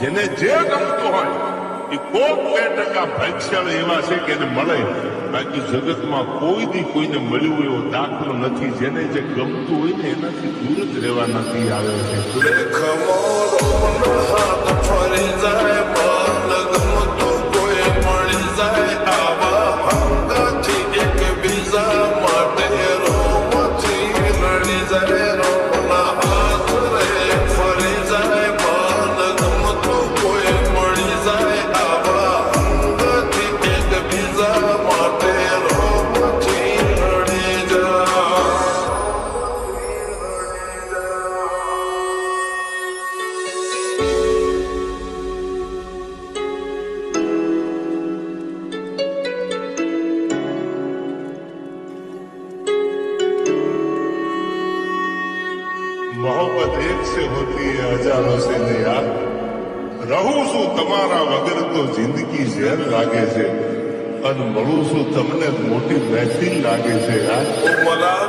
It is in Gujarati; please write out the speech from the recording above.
જેને જે ગમતું હોય એ કોક 2% ભાગ્યશાળ એવા છે કે એને મળે, બાકી જગતમાં કોઈ દી કોઈને મળ્યું એવો દાખલો નથી. જેને જે ગમતું હોય ને એનાથી દૂર જ રહેવા નથી આવે છે. मोहब्बत एक से होती है हजारों से ने यार, रहूं છું તમારા વગર તો જિંદગી ઝેર લાગે છે, અને મળું છું તમને મોટી મહેફિલ લાગે છે યાર.